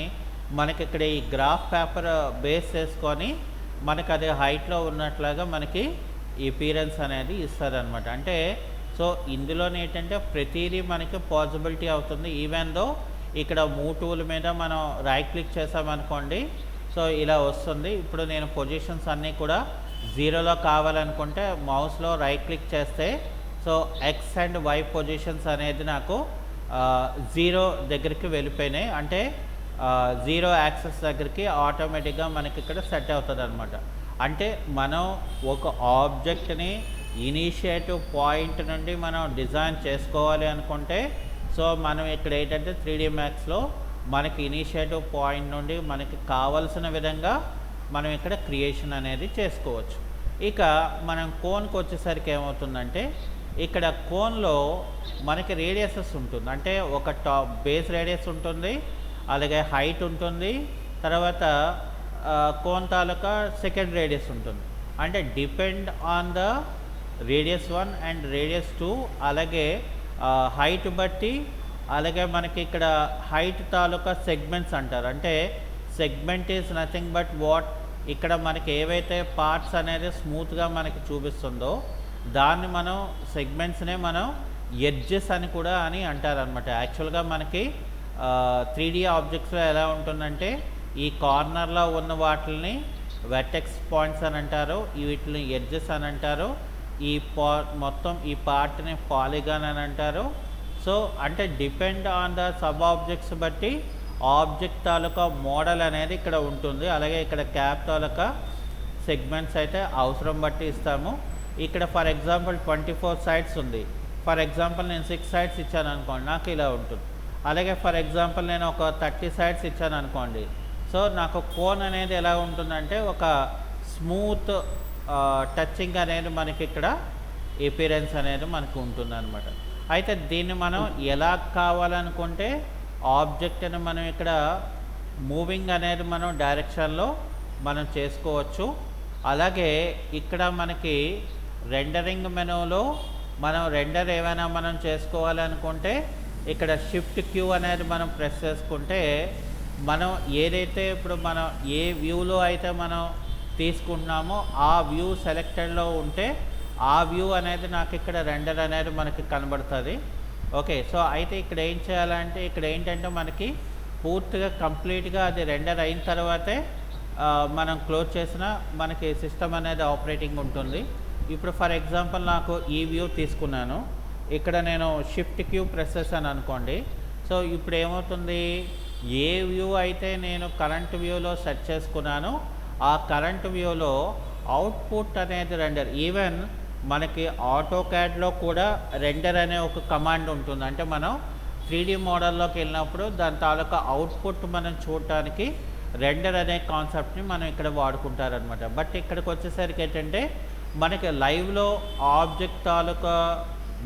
మనకి ఇక్కడ ఈ గ్రాఫ్ పేపర్ బేస్ చేసుకొని మనకి అది హైట్లో ఉన్నట్లుగా మనకి ఈ అపియరెన్స్ అనేది ఇస్తారనమాట. అంటే సో ఇందులో ఏంటంటే ప్రతిదీ మనకి పాసిబిలిటీ అవుతుంది. ఈవెన్ దో ఇక్కడ మూవ్ టూల్ మీద మనం రైట్ క్లిక్ చేసామనుకోండి, సో ఇలా వస్తుంది. ఇప్పుడు నేను పొజిషన్స్ అన్నీ కూడా 0లో కావాలనుకుంటే మౌస్లో రైట్ క్లిక్ చేస్తే so X and Y positions అనేది నాకు 0 దగ్గరికి వెళ్ళిపోయినాయి. అంటే 0 యాక్సెస్ దగ్గరికి ఆటోమేటిక్గా మనకి ఇక్కడ సెట్ అవుతుంది అనమాట. అంటే మనం ఒక ఆబ్జెక్ట్ని ఇనిషియేటివ్ పాయింట్ నుండి మనం డిజైన్ చేసుకోవాలి అనుకుంటే సో మనం ఇక్కడ ఏంటంటే 3D మ్యాక్స్లో మనకి ఇనిషియేటివ్ పాయింట్ నుండి మనకి కావలసిన విధంగా మనం ఇక్కడ క్రియేషన్ అనేది చేసుకోవచ్చు. ఇక మనం కోన్కి వచ్చేసరికి ఏమవుతుందంటే ఇక్కడ కోన్లో మనకి రేడియసెస్ ఉంటుంది. అంటే ఒక టాప్ బేస్ రేడియస్ ఉంటుంది, అలాగే హైట్ ఉంటుంది, తర్వాత కోన్ తాలూకా సెకండ్ రేడియస్ ఉంటుంది. అంటే depend on the radius 1 and radius 2, అలాగే హైట్ బట్టి, అలాగే మనకి ఇక్కడ హైట్ తాలూకా సెగ్మెంట్స్ అంటారు. అంటే segment is nothing but what ఇక్కడ మనకి ఏవైతే పార్ట్స్ అనేది స్మూత్గా మనకి చూపిస్తుందో దాన్ని మనం సెగ్మెంట్స్నే మనం ఎడ్జెస్ అని కూడా అని అంటారనమాట. యాక్చువల్గా మనకి 3D ఆబ్జెక్ట్స్లో ఎలా ఉంటుందంటే ఈ కార్నర్లో ఉన్న వాటిని వెర్టెక్స్ పాయింట్స్ అని అంటారు, వీటిని ఎడ్జెస్ అని అంటారు, ఈ మొత్తం ఈ పార్ట్ని పాలిగాన్ అని అంటారు. సో అంటే depend on the sub objects బట్టి ఆబ్జెక్ట్ తాలూకా మోడల్ అనేది ఇక్కడ ఉంటుంది. అలాగే ఇక్కడ క్యాప్ తాలూకా సెగ్మెంట్స్ అయితే అవసరం బట్టి ఇస్తాము. ఇక్కడ ఫర్ ఎగ్జాంపుల్ 24 సైడ్స్ ఉంది. ఫర్ ఎగ్జాంపుల్ నేను 6 సైడ్స్ ఇచ్చాను అనుకోండి, నాకు ఇలా ఉంటుంది. అలాగే ఫర్ ఎగ్జాంపుల్ నేను ఒక 30 సైడ్స్ ఇచ్చాను అనుకోండి, సో నాకు కోన్ అనేది ఎలా ఉంటుందంటే ఒక స్మూత్ టచింగ్ అనేది మనకి ఇక్కడ ఎపిరెన్స్ అనేది మనకు ఉంటుందన్నమాట. అయితే దీన్ని మనం ఎలా కావాలనుకుంటే ఆబ్జెక్ట్ అని మనం ఇక్కడ మూవింగ్ అనేది మనం డైరెక్షన్లో మనం చేసుకోవచ్చు. అలాగే ఇక్కడ మనకి రెండరింగ్ మెనూలో మనం రెండర్ ఏమైనా మనం చేసుకోవాలనుకుంటే ఇక్కడ షిఫ్ట్ క్యూ అనేది మనం ప్రెస్ చేసుకుంటే మనం ఏదైతే ఇప్పుడు మనం ఏ వ్యూలో అయితే మనం తీసుకుంటున్నామో ఆ వ్యూ సెలెక్టెడ్లో ఉంటే ఆ వ్యూ అనేది నాకు ఇక్కడ రెండర్ అనేది మనకి కనబడుతుంది. ఓకే, సో అయితే ఇక్కడ ఏం చేయాలంటే ఇక్కడ ఏంటంటే మనకి పూర్తిగా కంప్లీట్గా అది రెండర్ అయిన తర్వాతే మనం క్లోజ్ చేసిన మనకి సిస్టమ్ అనేది ఆపరేటింగ్ ఉంటుంది. ఇప్పుడు ఫర్ ఎగ్జాంపుల్ నాకు ఈ వ్యూ తీసుకున్నాను, ఇక్కడ నేను షిఫ్ట్ క్యూ ప్రెస్ చేశాను అనుకోండి. సో ఇప్పుడు ఏమవుతుంది, ఏ వ్యూ అయితే నేను కరెంట్ వ్యూలో సెట్ చేసుకున్నానో ఆ కరెంట్ వ్యూలో అవుట్పుట్ అనేది రెండర్, ఈవెన్ మనకి ఆటో క్యాడ్లో కూడా రెండర్ అనే ఒక కమాండ్ ఉంటుంది. అంటే మనం 3D మోడల్లోకి వెళ్ళినప్పుడు దాని తాలూకా అవుట్పుట్ మనం చూడటానికి రెండర్ అనే కాన్సెప్ట్ని మనం ఇక్కడ వాడుకుంటారనమాట. బట్ ఇక్కడికి వచ్చేసరికి ఏంటంటే మనకి లైవ్లో ఆబ్జెక్ట్ తాలూకా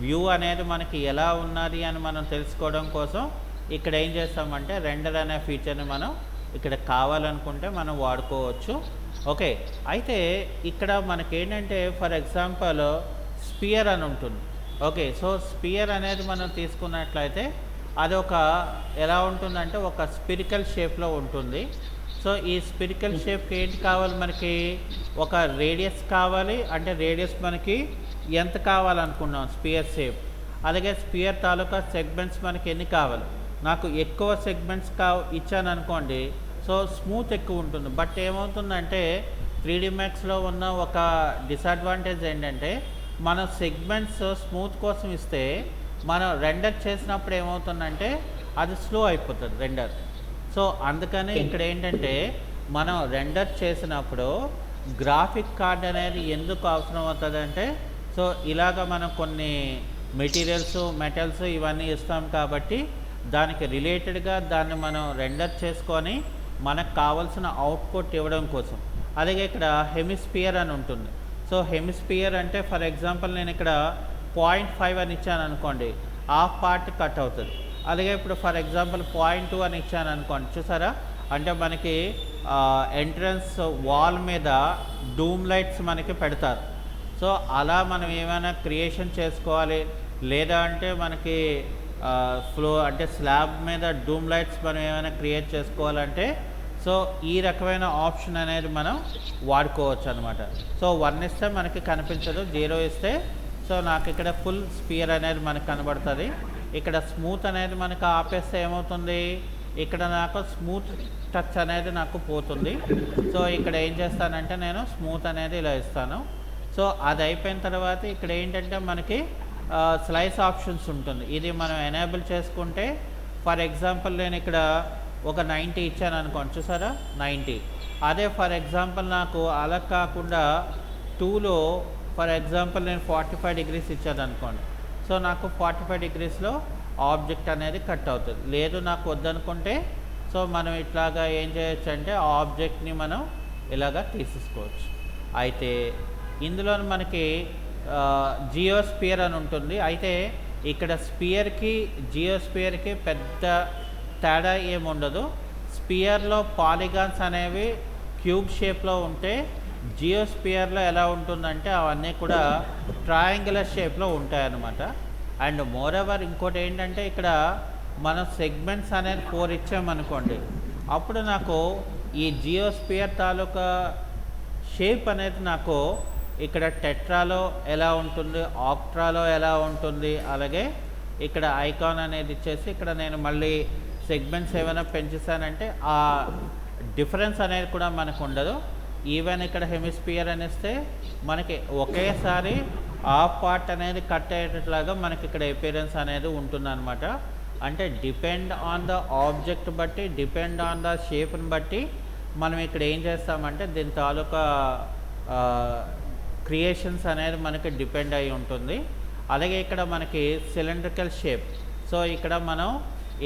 వ్యూ అనేది మనకి ఎలా ఉన్నది అని మనం తెలుసుకోవడం కోసం ఇక్కడ ఏం చేస్తామంటే రెండర్ అనే ఫీచర్ని మనం ఇక్కడ కావాలనుకుంటే మనం వాడుకోవచ్చు. ఓకే, అయితే ఇక్కడ మనకేంటంటే ఫర్ ఎగ్జాంపుల్ స్పియర్ అని ఉంటుంది. ఓకే, సో స్పియర్ అనేది మనం తీసుకున్నట్లయితే అది ఒక ఎలా ఉంటుందంటే ఒక స్పిరికల్ షేప్లో ఉంటుంది. సో ఈ స్పిరికల్ షేప్కి ఏంటి కావాలి, మనకి ఒక రేడియస్ కావాలి. అంటే రేడియస్ మనకి ఎంత కావాలనుకున్నాం స్పియర్ షేప్, అలాగే స్పియర్ తాలూకా సెగ్మెంట్స్ మనకి ఎన్ని కావాలి. నాకు ఎక్కువ సెగ్మెంట్స్ ఇచ్చాను అనుకోండి, సో స్మూత్ ఎక్కువ ఉంటుంది. బట్ ఏమవుతుందంటే 3D Maxలో ఉన్న ఒక డిసడ్వాంటేజ్ ఏంటంటే మనం సెగ్మెంట్స్ స్మూత్ కోసం ఇస్తే మనం రెండర్ చేసినప్పుడు ఏమవుతుందంటే అది స్లో అయిపోతుంది రెండర్. సో అందుకని ఇక్కడ ఏంటంటే మనం రెండర్ చేసినప్పుడు గ్రాఫిక్ కార్డ్ అనేది ఎందుకు అవసరం అవుతుంది అంటే, సో ఇలాగ మనం కొన్ని మెటల్స్ ఇవన్నీ ఇస్తాం కాబట్టి దానికి రిలేటెడ్గా దాన్ని మనం రెండర్ చేసుకొని మనకు కావాల్సిన అవుట్పుట్ ఇవ్వడం కోసం. అలాగే ఇక్కడ హెమిస్పియర్ అని ఉంటుంది. సో హెమిస్పియర్ అంటే ఫర్ ఎగ్జాంపుల్ నేను ఇక్కడ 0.5 అని ఇచ్చాను అనుకోండి, హాఫ్ పార్ట్ కట్ అవుతుంది. అలాగే ఇప్పుడు ఫర్ ఎగ్జాంపుల్ 0.2 అని ఇచ్చాను అనుకోండి, చూసారా, అంటే మనకి ఎంట్రన్స్ వాల్ మీద డూమ్ లైట్స్ మనకి పెడతారు. సో అలా మనం ఏమైనా క్రియేషన్ చేసుకోవాలి, లేదా అంటే మనకి అంటే స్లాబ్ మీద డూమ్ లైట్స్ మనం ఏమైనా క్రియేట్ చేసుకోవాలంటే సో ఈ రకమైన ఆప్షన్ అనేది మనం వాడుకోవచ్చు అనమాట. సో 1 ఇస్తే మనకి కనిపించదు, 0 ఇస్తే సో నాకు ఇక్కడ ఫుల్ స్పియర్ అనేది మనకు కనబడుతుంది. ఇక్కడ స్మూత్ అనేది మనకు ఆపేస్తే ఏమవుతుంది, ఇక్కడ నాకు స్మూత్ టచ్ అనేది నాకు పోతుంది. సో ఇక్కడ ఏం చేస్తానంటే నేను స్మూత్ అనేది ఇలా ఇస్తాను. సో అది అయిపోయిన తర్వాత ఇక్కడ ఏంటంటే మనకి స్లైస్ ఆప్షన్స్ ఉంటుంది. ఇది మనం ఎనేబుల్ చేసుకుంటే ఫర్ ఎగ్జాంపుల్ నేను ఇక్కడ ఒక 90 ఇచ్చాను అనుకోండి, చూసారా 90. అదే ఫర్ ఎగ్జాంపుల్ నాకు అలా కాకుండా 2లో ఫర్ ఎగ్జాంపుల్ నేను 45 degrees ఇచ్చాను అనుకోండి, సో నాకు 45 degreesలో ఆబ్జెక్ట్ అనేది కట్ అవుతుంది. లేదు నాకు వద్దనుకుంటే సో మనం ఇట్లాగా ఏం చేయొచ్చు అంటే ఆబ్జెక్ట్ని మనం ఇలాగా తీసేసుకోవచ్చు. అయితే ఇందులో మనకి జియోస్పియర్ అని ఉంటుంది. అయితే ఇక్కడ స్పియర్కి జియోస్పియర్కి పెద్ద తేడా ఏముండదు. స్పియర్లో పాలిగాన్స్ అనేవి క్యూబ్ షేప్లో ఉంటే జియోస్పియర్లో ఎలా ఉంటుందంటే అవన్నీ కూడా ట్రయాంగులర్ షేప్లో ఉంటాయన్నమాట. అండ్ మోరోవర్ ఇంకోటి ఏంటంటే ఇక్కడ మనం సెగ్మెంట్స్ అనేది 4 ఇచ్చామనుకోండి, అప్పుడు నాకు ఈ జియోస్పియర్ తాలూకా షేప్ అనేది నాకు ఇక్కడ టెట్రాలో ఎలా ఉంటుంది, ఆక్ట్రాలో ఎలా ఉంటుంది, అలాగే ఇక్కడ ఐకాన్ అనేది ఇచ్చేసి ఇక్కడ నేను మళ్ళీ సెగ్మెంట్స్ ఏమైనా పెంచేసానంటే ఆ డిఫరెన్స్ అనేది కూడా మనకు ఉండదు. ఈవెన్ ఇక్కడ హెమిస్పియర్ అనేస్తే మనకి ఒకేసారి ఆ పార్ట్ అనేది కట్ అయ్యేటట్లాగా మనకి ఇక్కడ అపియరెన్స్ అనేది ఉంటుందన్నమాట. అంటే డిపెండ్ ఆన్ ద ఆబ్జెక్ట్ బట్టి, డిపెండ్ ఆన్ ద షేప్ని బట్టి మనం ఇక్కడ ఏం చేస్తామంటే దీని తాలూకా క్రియేషన్స్ అనేది మనకి డిపెండ్ అయి ఉంటుంది. అలాగే ఇక్కడ మనకి సిలిండ్రికల్ షేప్. సో ఇక్కడ మనం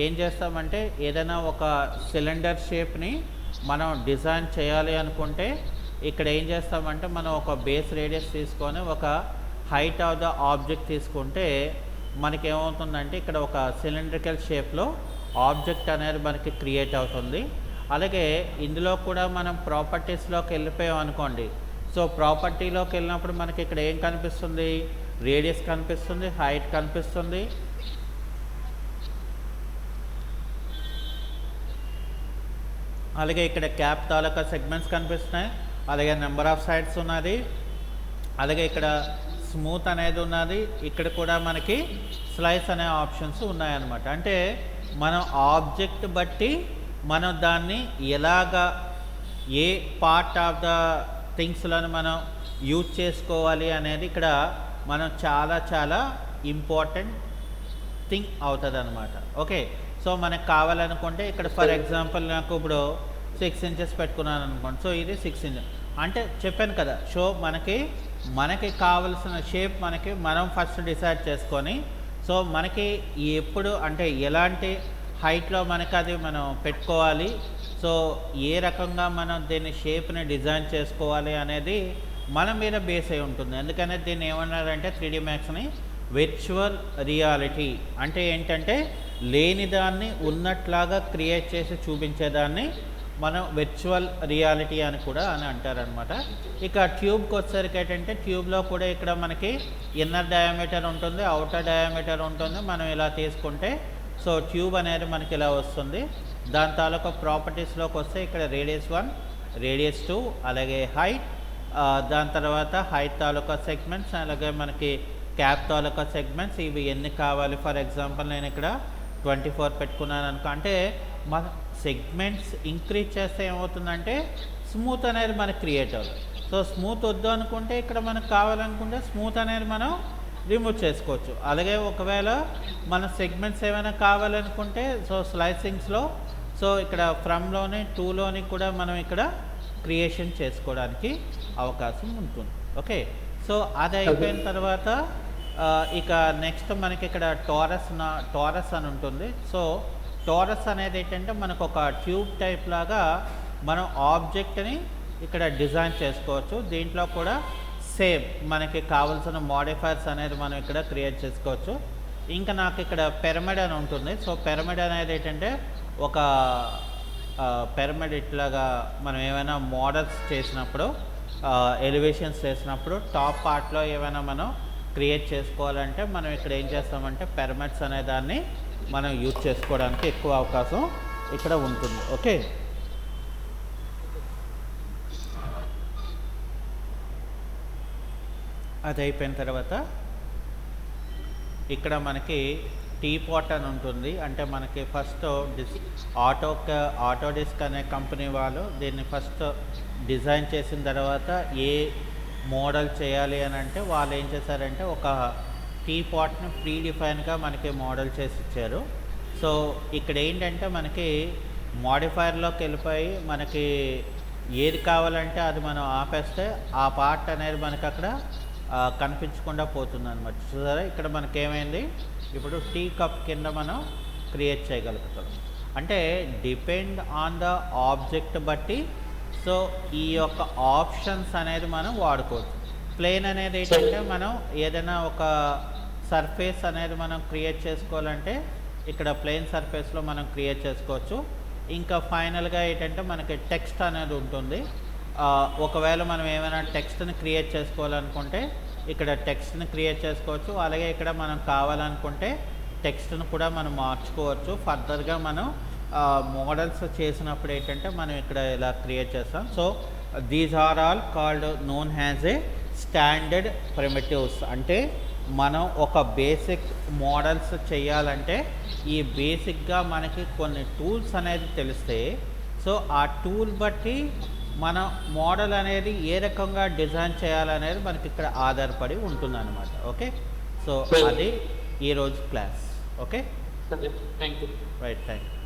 ఏం చేస్తామంటే ఏదైనా ఒక సిలిండర్ షేప్ని మనం డిజైన్ చేయాలి అనుకుంటే ఇక్కడ ఏం చేస్తామంటే మనం ఒక బేస్ రేడియస్ తీసుకొని ఒక హైట్ ఆఫ్ ద ఆబ్జెక్ట్ తీసుకుంటే మనకి ఏమవుతుందంటే ఇక్కడ ఒక సిలిండ్రికల్ షేప్లో ఆబ్జెక్ట్ అనేది మనకి క్రియేట్ అవుతుంది. అలాగే ఇందులో కూడా మనం ప్రాపర్టీస్లోకి వెళ్ళిపోయాం అనుకోండి. సో ప్రాపర్టీలోకి వెళ్ళినప్పుడు మనకి ఇక్కడ ఏం కనిపిస్తుంది, రేడియస్ కనిపిస్తుంది, హైట్ కనిపిస్తుంది, అలాగే ఇక్కడ క్యాప్ తాలూకా సెగ్మెంట్స్ కనిపిస్తున్నాయి, అలాగే నెంబర్ ఆఫ్ సైడ్స్ ఉన్నది, అలాగే ఇక్కడ స్మూత్ అనేది ఉన్నది, ఇక్కడ కూడా మనకి స్లైస్ అనే ఆప్షన్స్ ఉన్నాయన్నమాట. అంటే మనం ఆబ్జెక్ట్ బట్టి మనం దాన్ని ఎలాగా ఏ పార్ట్ ఆఫ్ ద థింగ్స్లను మనం యూజ్ చేసుకోవాలి అనేది ఇక్కడ మనం చాలా ఇంపార్టెంట్ థింగ్ అవుతుంది అనమాట. ఓకే, సో మనకు కావాలనుకుంటే ఇక్కడ ఫర్ ఎగ్జాంపుల్ నాకు ఇప్పుడు 6 ఇంచెస్ పెట్టుకున్నాను అనుకోండి. సో ఇది 6 ఇంచెస్ అంటే చెప్పాను కదా. సో మనకి కావలసిన షేప్ మనం ఫస్ట్ డిసైడ్ చేసుకొని, సో మనకి ఎప్పుడు అంటే ఎలాంటి హైట్లో మనకి అది మనం పెట్టుకోవాలి, సో ఏ రకంగా మనం దీన్ని షేప్ని డిజైన్ చేసుకోవాలి అనేది మన మీద బేస్ అయి ఉంటుంది. ఎందుకనే దీన్ని ఏమన్నారంటే 3D మ్యాక్స్ని విర్చువల్ రియాలిటీ అంటే ఏంటంటే లేని దాన్ని ఉన్నట్లాగా క్రియేట్ చేసి చూపించేదాన్ని మనం విర్చువల్ రియాలిటీ అని కూడా అంటారనమాట. ఇక ట్యూబ్కి వచ్చేసరికి ఏంటంటే ట్యూబ్లో కూడా ఇక్కడ మనకి ఇన్నర్ డయామీటర్ ఉంటుంది, అవుటర్ డయామీటర్ ఉంటుంది. మనం ఇలా తీసుకుంటే సో ట్యూబ్ అనేది మనకి ఇలా వస్తుంది. దాని తాలూకా ప్రాపర్టీస్లోకి వస్తే ఇక్కడ రేడియస్ 1, రేడియస్ 2, అలాగే హైట్, దాని తర్వాత హైట్ తాలూకా సెగ్మెంట్స్, అలాగే మనకి క్యాప్ తాలూకా సెగ్మెంట్స్, ఇవి ఎన్ని కావాలి. ఫర్ ఎగ్జాంపుల్ నేను ఇక్కడ 24 పెట్టుకున్నాను అనుకో. అంటే మన సెగ్మెంట్స్ ఇంక్రీజ్ చేస్తే ఏమవుతుందంటే స్మూత్ అనేది మనకు క్రియేట్ అవుతుంది. సో స్మూత్ వద్దు అనుకుంటే ఇక్కడ మనకు కావాలనుకుంటే స్మూత్ అనేది మనం రిమూవ్ చేసుకోవచ్చు. అలాగే ఒకవేళ మన సెగ్మెంట్స్ ఏమైనా కావాలనుకుంటే సో స్లైసింగ్స్లో సో ఇక్కడ ఫ్రమ్లోని 2లోని కూడా మనం ఇక్కడ క్రియేషన్ చేసుకోవడానికి అవకాశం ఉంటుంది. ఓకే, సో అది అయిపోయిన తర్వాత ఇక నెక్స్ట్ మనకి ఇక్కడ టారస్ అని ఉంటుంది. సో టారస్ అనేది ఏంటంటే మనకు ఒక ట్యూబ్ టైప్ లాగా మనం ఆబ్జెక్ట్ని ఇక్కడ డిజైన్ చేసుకోవచ్చు. దీంట్లో కూడా సేమ్ మనకి కావాల్సిన మోడిఫైర్స్ అనేది మనం ఇక్కడ క్రియేట్ చేసుకోవచ్చు. ఇంకా నాకు ఇక్కడ పిరమిడ్ అని ఉంటుంది. సో పిరమిడ్ అనేది ఏంటంటే ఒక పిరమిడ్ ఇట్లాగా మనం ఏమైనా మోడల్స్ చేసినప్పుడు ఎలివేషన్స్ చేసినప్పుడు టాప్ పార్ట్లో ఏమైనా మనం క్రియేట్ చేసుకోవాలంటే మనం ఇక్కడ ఏం చేస్తామంటే పిరమిడ్స్ అనే దాన్ని మనం యూజ్ చేసుకోవడానికి ఎక్కువ అవకాశం ఇక్కడ ఉంటుంది. ఓకే, అది అయిపోయిన తర్వాత ఇక్కడ మనకి టీ పాట్ అని ఉంటుంది. అంటే మనకి ఫస్ట్ ఆటోడిస్క్ అనే కంపెనీ వాళ్ళు దీన్ని ఫస్ట్ డిజైన్ చేసిన తర్వాత ఏ మోడల్ చేయాలి అని అంటే వాళ్ళు ఏం చేశారంటే ఒక టీ పాట్ని ప్రీ డిఫైన్గా మనకి మోడల్ చేసి ఇచ్చారు. సో ఇక్కడ ఏంటంటే మనకి మోడిఫైర్లోకి వెళ్ళిపోయి మనకి ఏది కావాలంటే అది మనం ఆపేస్తే ఆ పార్ట్ అనేది మనకి అక్కడ కనిపించకుండా పోతుంది అనమాట. చూసారా ఇక్కడ మనకేమైంది, ఇప్పుడు టీ కప్ కింద మనం క్రియేట్ చేయగలుగుతాం. అంటే డిపెండ్ ఆన్ ద ఆబ్జెక్ట్ బట్టి సో ఈ యొక్క ఆప్షన్స్ అనేది మనం వాడుకోవచ్చు. ప్లేన్ అనేది ఏంటంటే మనం ఏదైనా ఒక సర్ఫేస్ అనేది మనం క్రియేట్ చేసుకోవాలంటే ఇక్కడ ప్లేన్ సర్ఫేస్లో మనం క్రియేట్ చేసుకోవచ్చు. ఇంకా ఫైనల్గా ఏంటంటే మనకి టెక్స్ట్ అనేది ఉంటుంది. ఒకవేళ మనం ఏమైనా టెక్స్ట్ని క్రియేట్ చేసుకోవాలనుకుంటే ఇక్కడ టెక్స్ట్ని క్రియేట్ చేసుకోవచ్చు. అలాగే ఇక్కడ మనం కావాలనుకుంటే టెక్స్ట్ను కూడా మనం మార్చుకోవచ్చు. ఫర్దర్గా మనం మోడల్స్ చేసినప్పుడు ఏంటంటే మనం ఇక్కడ ఇలా క్రియేట్ చేస్తాం. So these are all called known has a standard primitives. అంటే మనం ఒక బేసిక్ మోడల్స్ చేయాలంటే ఈ బేసిక్గా మనకి కొన్ని టూల్స్ అనేది తెలిస్తే సో ఆ టూల్ బట్టి మన మోడల్ అనేది ఏ రకంగా డిజైన్ చేయాలనేది మనకి ఇక్కడ ఆధారపడి ఉంటుందన్నమాట. ఓకే, సో అది ఈరోజు class. Okay, thank you. Right, thank you.